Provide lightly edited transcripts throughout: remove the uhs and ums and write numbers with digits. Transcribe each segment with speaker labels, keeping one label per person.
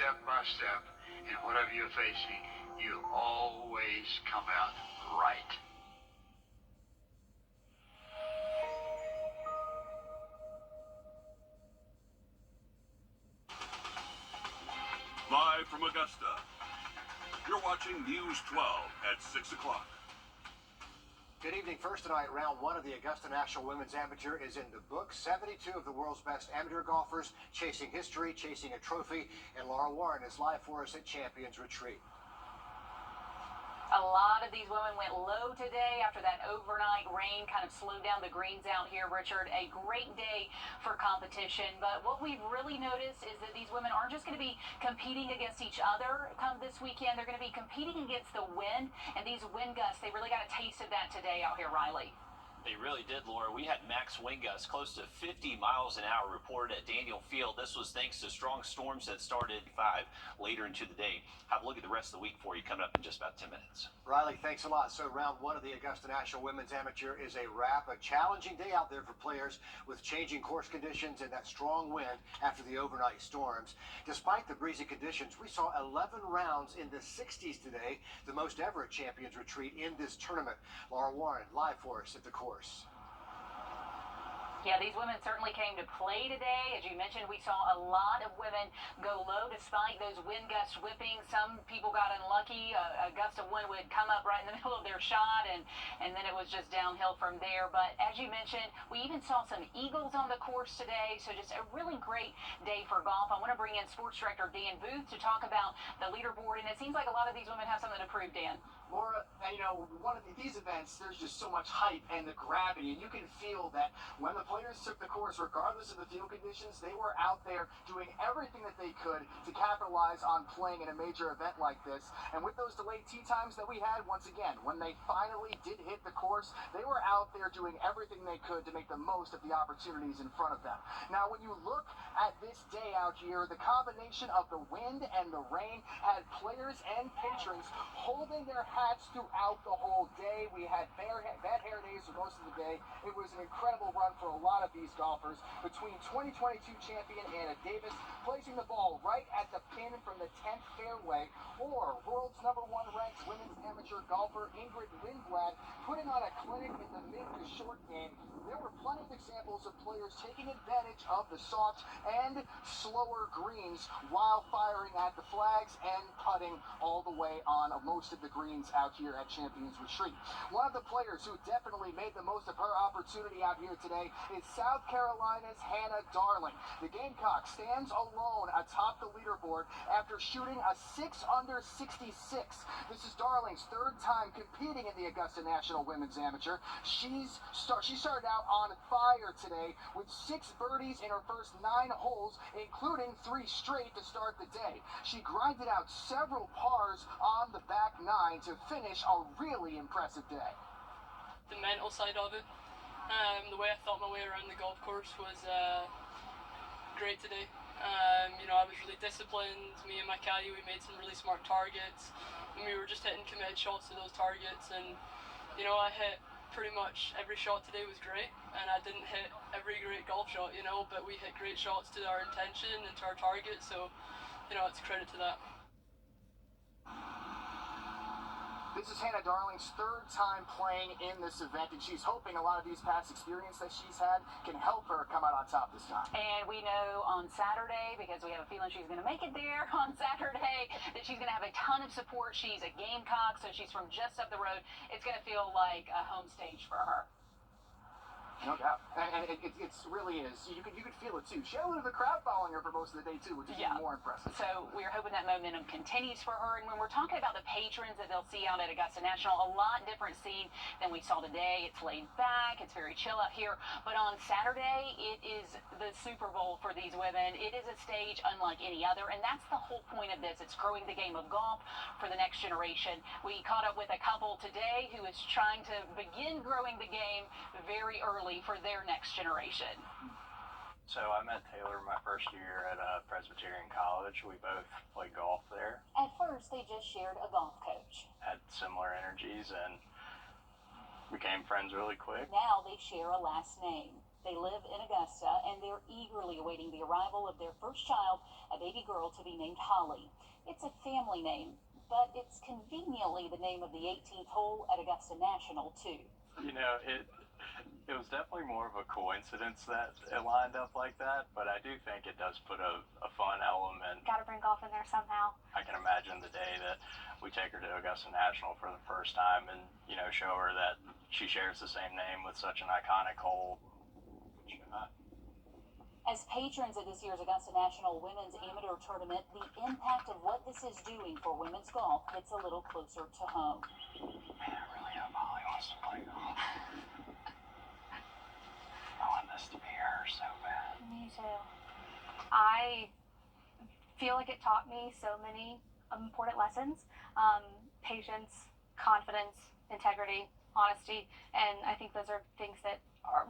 Speaker 1: step by step, and whatever you're facing, you always come out right.
Speaker 2: Live from Augusta, you're watching News 12 at 6 o'clock.
Speaker 3: Good evening. First tonight, round one of the Augusta National Women's Amateur is in the books. 72 of the world's best amateur golfers chasing history, chasing a trophy, and Laura Warren is live for us at Champions Retreat.
Speaker 4: A lot of these women went low today after that overnight rain kind of slowed down the greens out here, Richard. A great day for competition, but what we've really noticed is that these women aren't just going to be competing against each other come this weekend. They're going to be competing against the wind, and these wind gusts, they really got a taste of that today out here, Riley.
Speaker 5: They really did, Laura. We had max wind gusts close to 50 miles an hour reported at Daniel Field. This was thanks to strong storms that started 5 later into the day. Have a look at the rest of the week for you coming up in just about 10 minutes.
Speaker 3: Riley, thanks a lot. So round one of the Augusta National Women's Amateur is a wrap. A challenging day out there for players with changing course conditions and that strong wind after the overnight storms. Despite the breezy conditions, we saw 11 rounds in the 60s today, the most ever at Champions Retreat in this tournament. Laura Warren, live for us at the course.
Speaker 4: Yeah, these women certainly came to play today. As you mentioned, we saw a lot of women go low despite those wind gusts whipping. Some people got unlucky. A gust of wind would come up right in the middle of their shot, and then it was just downhill from there. But as you mentioned, we even saw some eagles on the course today, so just a really great day for golf. I want to bring in sports director Dan Booth to talk about the leaderboard, and it seems like a lot of these women have something to prove, Dan.
Speaker 6: Laura, you know, one of these events, there's just so much hype and the gravity, and you can feel that when the players took the course, regardless of the field conditions, they were out there doing everything that they could to capitalize on playing in a major event like this. And with those delayed tee times that we had, once again, when they finally did hit the course, they were out there doing everything they could to make the most of the opportunities in front of them. Now, when you look at this day out here, the combination of the wind and the rain had players and patrons holding their hats throughout the whole day. We had bad hair days for most of the day. It was an incredible run for a lot of these golfers, between 2022 champion Anna Davis placing the ball right at the pin from the 10th fairway, or world's #1 ranked women's amateur golfer Ingrid Lindblad putting on a clinic in the mid to short game. There were plenty of examples of players taking advantage of the soft and slower greens while firing at the flags and putting all the way on most of the greens out here at Champions Retreat. One of the players who definitely made the most of her opportunity out here today is South Carolina's Hannah Darling. The Gamecock stands alone atop the leaderboard after shooting a 6 under 66. This is Darling's third time competing in the Augusta National Women's Amateur. She started out on fire today with 6 birdies in her first 9 holes, including 3 straight to start the day. She grinded out several pars on the back 9 to finish a really impressive day.
Speaker 7: The mental side of it, the way I thought my way around the golf course was great today. You know, I was really disciplined. Me and my caddy, we made some really smart targets, and we were just hitting committed shots to those targets. And you know, I hit pretty much every shot today was great, and I didn't hit every great golf shot, you know, but we hit great shots to our intention and to our target. So, you know, it's a credit to that.
Speaker 6: This is Hannah Darling's third time playing in this event, and she's hoping a lot of these past experience that she's had can help her come out on top this time.
Speaker 4: And we know on Saturday, because we have a feeling she's going to make it there on Saturday, that she's going to have a ton of support. She's a Gamecock, so she's from just up the road. It's going to feel like a home stage for her.
Speaker 6: No doubt. And it really is. You could feel it, too. She had a little bit of the crowd following her for most of the day, too, which is even more impressive.
Speaker 4: So we're hoping that momentum continues for her. And when we're talking about the patrons that they'll see out at Augusta National, a lot different scene than we saw today. It's laid back. It's very chill out here. But on Saturday, it is the Super Bowl for these women. It is a stage unlike any other. And that's the whole point of this. It's growing the game of golf for the next generation. We caught up with a couple today who is trying to begin growing the game very early for their next generation.
Speaker 8: So I met Taylor my first year at Presbyterian College. We both played golf there.
Speaker 4: At first, they just shared a golf coach.
Speaker 8: Had similar energies and became friends really quick.
Speaker 4: Now they share a last name.
Speaker 9: They live in Augusta, and they're eagerly awaiting the arrival of their first child, a baby girl to be named Holly. It's a family name, but it's conveniently the name of the 18th hole at Augusta National, too.
Speaker 8: You know, it was definitely more of a coincidence that it lined up like that, but I do think it does put a fun element.
Speaker 10: Got to bring golf in there somehow.
Speaker 8: I can imagine the day that we take her to Augusta National for the first time and, you know, show her that she shares the same name with such an iconic hole.
Speaker 9: As patrons of this year's Augusta National Women's Amateur Tournament, the impact of what this is doing for women's golf hits a little closer to home.
Speaker 8: Man, I really hope Holly wants to play golf. I want this to be her so bad.
Speaker 10: Me too. I feel like it taught me so many important lessons. Patience, confidence, integrity, honesty, and I think those are things that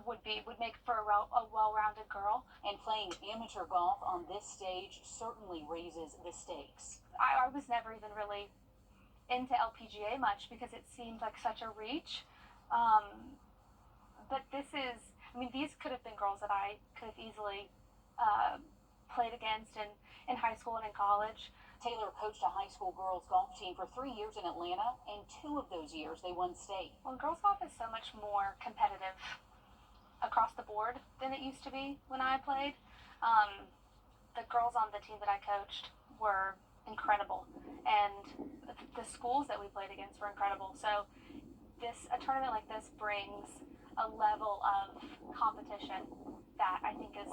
Speaker 10: would make for a well-rounded girl.
Speaker 9: And playing amateur golf on this stage certainly raises the stakes.
Speaker 10: I was never even really into LPGA much because it seemed like such a reach. But these could have been girls that I could have easily played against in high school and in college.
Speaker 9: Taylor coached a high school girls golf team for 3 years in Atlanta, and 2 of those years they won state.
Speaker 10: Well, girls golf is so much more competitive across the board than it used to be when I played. The girls on the team that I coached were incredible, and the schools that we played against were incredible. So a tournament like this brings a level of competition that I think is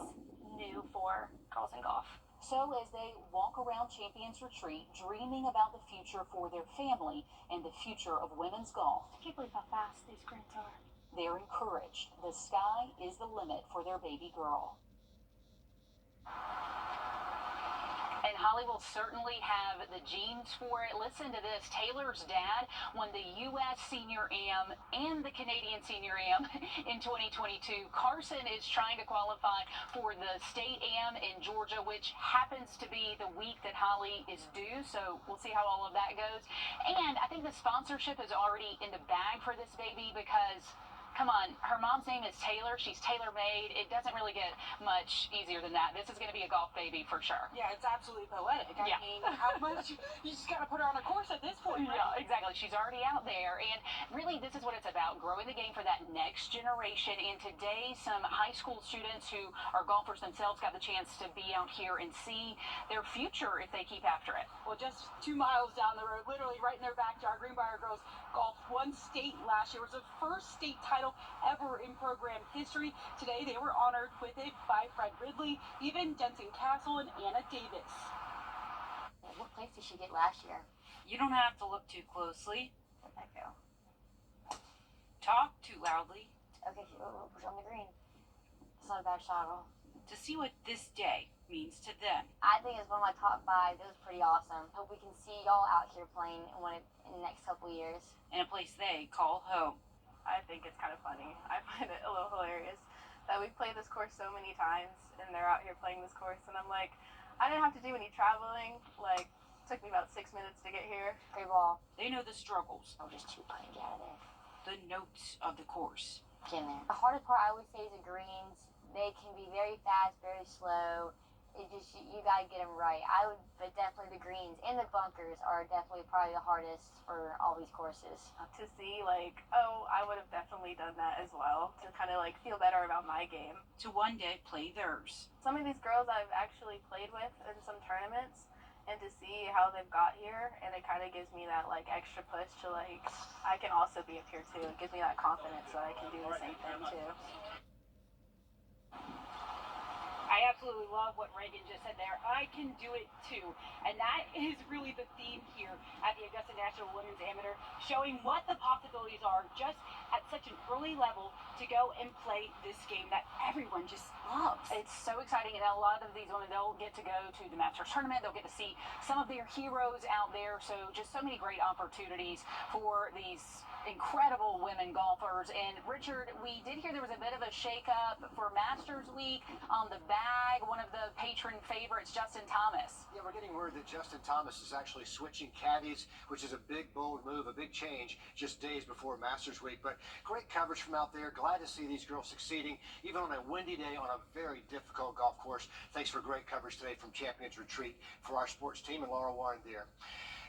Speaker 10: new for girls in golf.
Speaker 9: So as they walk around Champions Retreat, dreaming about the future for their family and the future of women's golf,
Speaker 10: I can't believe how fast these greens are.
Speaker 9: they're encouraged. The sky is the limit for their baby girl.
Speaker 4: And Holly will certainly have the genes for it. Listen to this. Taylor's dad won the U.S. Senior Am and the Canadian Senior Am in 2022. Carson is trying to qualify for the State Am in Georgia, which happens to be the week that Holly is due. So we'll see how all of that goes. And I think the sponsorship is already in the bag for this baby because, come on, her mom's name is Taylor. She's tailor-made. It doesn't really get much easier than that. This is going to be a golf baby for sure.
Speaker 11: Yeah, it's absolutely poetic. I mean, how much you just got to put her on a course at this point, right?
Speaker 4: Yeah, exactly. She's already out there. And really, this is what it's about, growing the game for that next generation. And today, some high school students who are golfers themselves got the chance to be out here and see their future if they keep after it.
Speaker 11: Well, just 2 miles down the road, literally right in their backyard, Greenbrier girls golfed won state last year. It was the first state title ever in program history. Today, they were honored with it by Fred Ridley, even Denton Castle and Anna Davis.
Speaker 12: What place did she get last year?
Speaker 13: You don't have to look too closely.
Speaker 12: Where'd that go?
Speaker 13: Talk too loudly.
Speaker 12: Okay, push on the green. It's not a bad shot at all.
Speaker 13: To see what this day means to them.
Speaker 12: I think it's one of my top 5. It was pretty awesome. Hope we can see y'all out here playing in the next couple years.
Speaker 13: In a place they call home.
Speaker 14: I think it's kind of funny. I find it a little hilarious that we've played this course so many times and they're out here playing this course, and I'm like, I didn't have to do any traveling. Like, it took me about 6 minutes to get here.
Speaker 12: Great ball.
Speaker 13: They know the struggles.
Speaker 12: Oh, just 2 putting out of there.
Speaker 13: The notes of the course.
Speaker 12: Get in there. The hardest part I always say is the greens. They can be very fast, very slow. It just, you gotta get them right. But definitely the greens and the bunkers are definitely probably the hardest for all these courses.
Speaker 14: To see, like, oh, I would have definitely done that as well, to kind of like feel better about my game.
Speaker 13: To one day play theirs.
Speaker 14: Some of these girls I've actually played with in some tournaments, and to see how they've got here, and it kind of gives me that like extra push to like, I can also be up here too. It gives me that confidence that I can do the same thing too.
Speaker 11: I absolutely love what Reagan just said there. I can do it too. And that is really the theme here at the Augusta National Women's Amateur, showing what the possibilities are just at such an early level to go and play this game that everyone just loves.
Speaker 4: It's so exciting, and a lot of these women, they'll get to go to the Masters Tournament. They'll get to see some of their heroes out there. So just so many great opportunities for these incredible women golfers. And Richard, we did hear there was a bit of a shakeup for Masters Week on the back bag one of the patron favorites, Justin Thomas.
Speaker 3: Yeah, we're getting word that Justin Thomas is actually switching caddies, which is a big, bold move, a big change just days before Masters Week. But great coverage from out there. Glad to see these girls succeeding, even on a windy day on a very difficult golf course. Thanks for great coverage today from Champions Retreat for our sports team and Laura Warren there.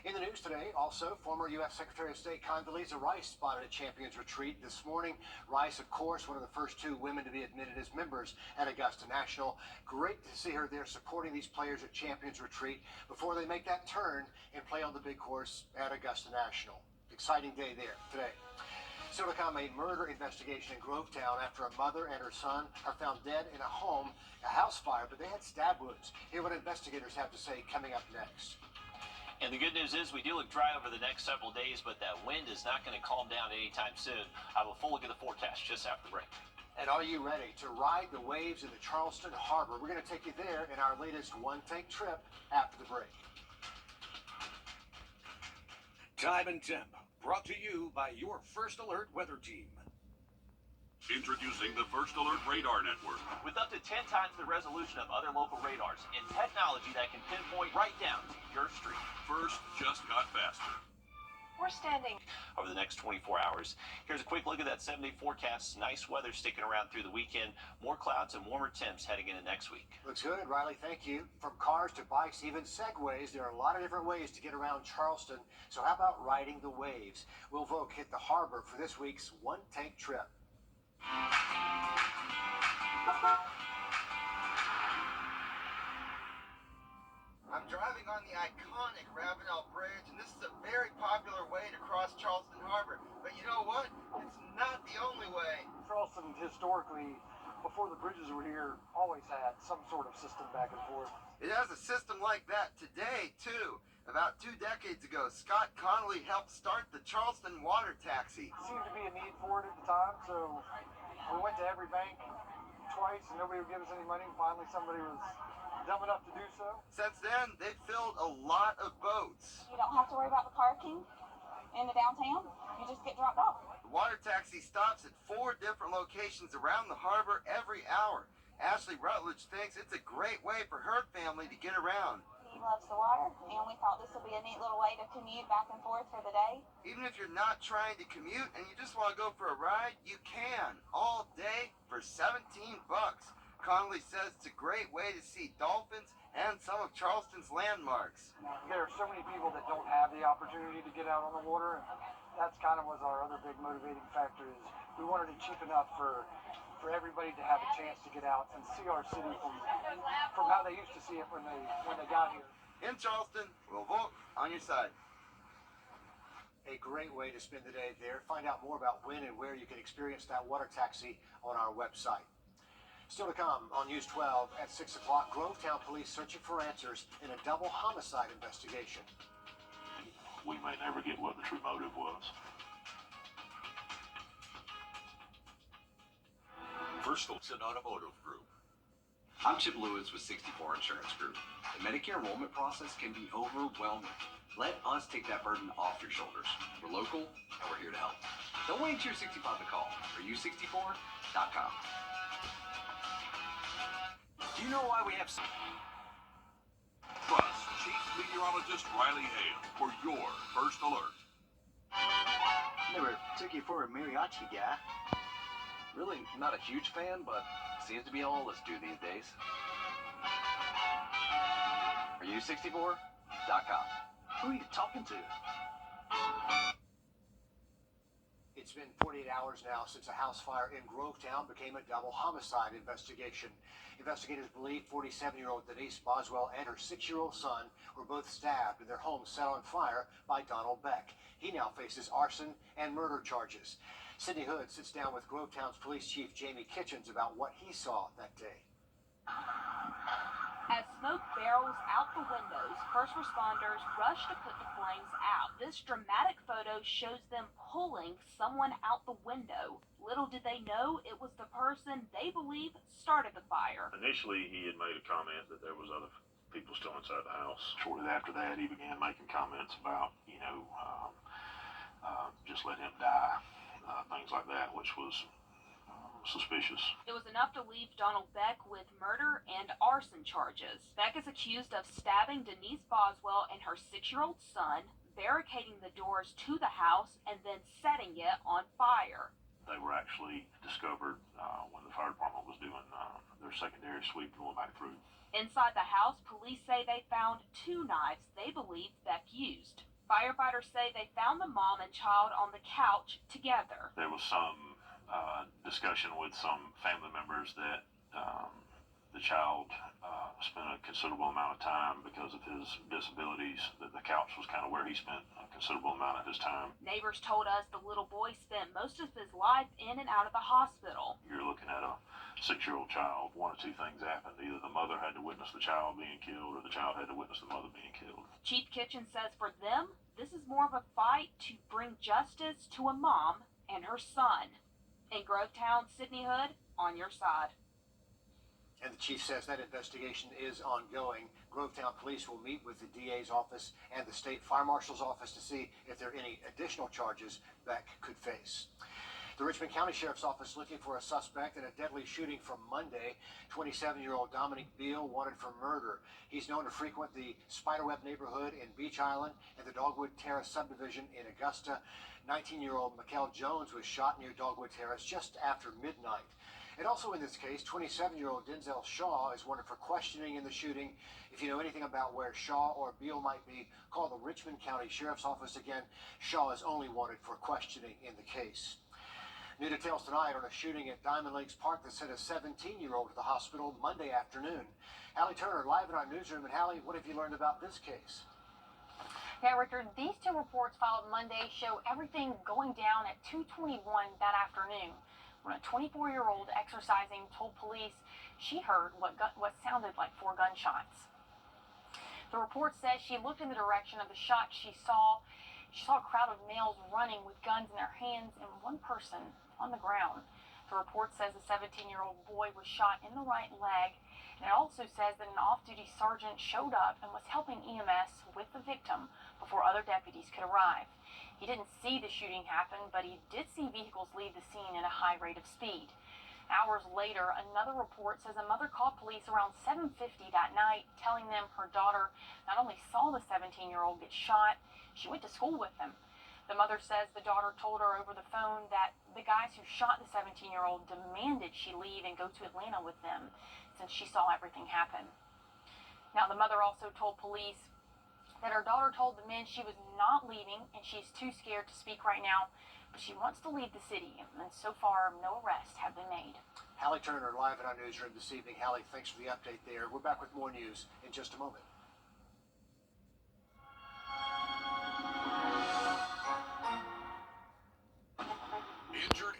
Speaker 3: In the news today, also, former U.S. Secretary of State Condoleezza Rice spotted at Champions Retreat this morning. Rice, of course, one of the first 2 women to be admitted as members at Augusta National. Great to see her there supporting these players at Champions Retreat before they make that turn and play on the big course at Augusta National. Exciting day there today. Still to come, a murder investigation in Grovetown after a mother and her son are found dead in a home, a house fire, but they had stab wounds. Hear what investigators have to say coming up next.
Speaker 5: And the good news is we do look dry over the next several days, but that wind is not going to calm down anytime soon. I have a full look at the forecast just after the break.
Speaker 3: And are you ready to ride the waves in the Charleston Harbor? We're going to take you there in our latest one-tank trip after the break.
Speaker 2: Time and temp, brought to you by your First Alert weather team. Introducing the First Alert Radar Network.
Speaker 5: With up to 10 times the resolution of other local radars and technology that can pinpoint right down to your street.
Speaker 2: First just got faster.
Speaker 10: We're standing
Speaker 5: Over the next 24 hours. Here's a quick look at that 7-day forecast. Nice weather sticking around through the weekend. More clouds and warmer temps heading into next week.
Speaker 3: Looks good, Riley. Thank you. From cars to bikes, even segways, there are a lot of different ways to get around Charleston. So how about riding the waves? Will Volk hit the harbor for this week's one-tank trip?
Speaker 15: I'm driving on the iconic Ravenel Bridge, and this is a very popular way to cross Charleston Harbor. But you know what? It's not the only way.
Speaker 6: Charleston historically, before the bridges were here, always had some sort of system back and forth.
Speaker 15: It has a system like that today, too. About 2 decades ago, Scott Connolly helped start the Charleston water taxi.
Speaker 6: Seemed to be a need for it at the time, so we went to every bank twice and nobody would give us any money. Finally, somebody was dumb enough to do so.
Speaker 15: Since then, they've filled a lot of boats.
Speaker 9: You don't have to worry about the parking in the downtown. You just get dropped off.
Speaker 15: The water taxi stops at 4 different locations around the harbor every hour. Ashley Rutledge thinks it's a great way for her family to get around.
Speaker 9: He loves the water, and we thought this would be a neat little way to commute back and forth for the day.
Speaker 15: Even if you're not trying to commute and you just want to go for a ride, you can, all day for $17. Connolly says it's a great way to see dolphins and some of Charleston's landmarks.
Speaker 6: There are so many people that don't have the opportunity to get out on the water, and that's kind of was our other big motivating factor is we wanted it cheap enough for everybody to have a chance to get out and see our city from how they used to see it when they got here.
Speaker 15: In Charleston, we'll vote on your side.
Speaker 3: A great way to spend the day there. Find out more about when and where you can experience that water taxi on our website. Still to come on News 12 at 6 o'clock, Grovetown police searching for answers in a double homicide investigation.
Speaker 16: We may never get what the true motive was.
Speaker 2: First Alert Automotive Group.
Speaker 17: I'm Chip Lewis with 64 Insurance Group. The Medicare enrollment process can be overwhelming. Let us take that burden off your shoulders. We're local and we're here to help. Don't wait till you're 65 to call. Are64.com.
Speaker 5: Do you know why we have...
Speaker 2: Plus, Chief Meteorologist Riley Hale for your First Alert.
Speaker 18: Never took you for a mariachi guy. Really not a huge fan, but seems to be all of us do these days. Are you 64.com? Who are you talking to?
Speaker 3: It's been 48 hours now since a house fire in Grovetown became a double homicide investigation. Investigators believe 47-year-old Denise Boswell and her 6-year-old son were both stabbed and their home set on fire by Donald Beck. He now faces arson and murder charges. Cindy Hood sits down with Grovetown's Police Chief Jamie Kitchens about what he saw that day.
Speaker 19: As smoke barrels out the windows, first responders rush to put the flames out. This dramatic photo shows them pulling someone out the window. Little did they know it was the person they believe started the fire.
Speaker 16: Initially, he had made a comment that there was other people still inside the house. Shortly after that, he began making comments about, just let him die, things like that, which was suspicious.
Speaker 19: It was enough to leave Donald Beck with murder and arson charges. Beck is accused of stabbing Denise Boswell and her 6-year-old son, barricading the doors to the house, and then setting it on fire.
Speaker 16: They were actually discovered when the fire department was doing their secondary sweep going back through.
Speaker 19: Inside the house, police say they found 2 knives they believe Beck used. Firefighters say they found the mom and child on the couch together.
Speaker 16: There was some discussion with some family members that the child spent a considerable amount of time because of his disabilities, that the couch was kind of where he spent a considerable amount of his time.
Speaker 19: Neighbors told us the little boy spent most of his life in and out of the hospital.
Speaker 16: You're looking at a 6-year-old child. One of two things happened. Either the mother had to witness the child being killed, or the child had to witness the mother being killed.
Speaker 19: Chief Kitchen says for them, this is more of a fight to bring justice to a mom and her son. In Grovetown, Sydney Hood, on your side.
Speaker 3: And the chief says that investigation is ongoing. Grovetown police will meet with the DA's office and the state fire marshal's office to see if there are any additional charges Beck could face. The Richmond County Sheriff's Office looking for a suspect in a deadly shooting from Monday. 27-year-old Dominic Beal wanted for murder. He's known to frequent the Spiderweb neighborhood in Beach Island and the Dogwood Terrace subdivision in Augusta. 19-year-old Mikkel Jones was shot near Dogwood Terrace just after midnight. And also in this case, 27-year-old Denzel Shaw is wanted for questioning in the shooting. If you know anything about where Shaw or Beal might be, call the Richmond County Sheriff's Office again. Shaw is only wanted for questioning in the case. New details tonight on a shooting at Diamond Lakes Park that sent a 17-year-old to the hospital Monday afternoon. Hallie Turner live in our newsroom. And Hallie, what have you learned about this case?
Speaker 4: Yeah, Richard, these 2 reports filed Monday show everything going down at 2:21 that afternoon, when a 24-year-old exercising told police she heard what sounded like 4 gunshots. The report says she looked in the direction of the shot she saw. She saw a crowd of males running with guns in their hands and one person on the ground. The report says a 17-year-old boy was shot in the right leg. And it also says that an off-duty sergeant showed up and was helping EMS with the victim before other deputies could arrive. He didn't see the shooting happen, but he did see vehicles leave the scene at a high rate of speed. Hours later, another report says a mother called police around 7:50 that night, telling them her daughter not only saw the 17-year-old get shot, she went to school with him. The mother says the daughter told her over the phone that the guys who shot the 17-year-old demanded she leave and go to Atlanta with them, since she saw everything happen. Now, the mother also told police that her daughter told the men she was not leaving and she's too scared to speak right now, but she wants to leave the city, and so far, no arrests have been made.
Speaker 3: Hallie Turner live in our newsroom this evening. Hallie, thanks for the update there. We're back with more news in just a moment.
Speaker 2: Injury.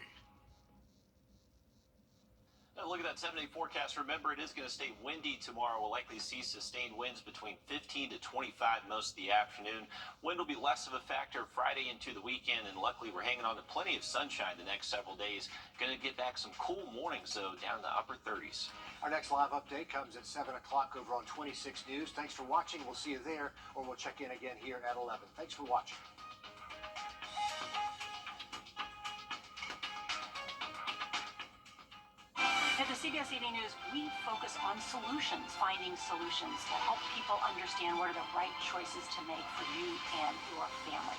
Speaker 5: Look at that 7-day forecast. Remember, it is going to stay windy tomorrow. We'll likely see sustained winds between 15 to 25 most of the afternoon. Wind will be less of a factor Friday into the weekend, and luckily we're hanging on to plenty of sunshine the next several days. Going to get back some cool mornings, though, down in the upper 30s.
Speaker 3: Our next live update comes at 7 o'clock over on 26 News. Thanks for watching. We'll see you there, or we'll check in again here at 11. Thanks for watching.
Speaker 11: At the CBS Evening News, we focus on solutions, finding solutions to help people understand what are the right choices to make for you and your family.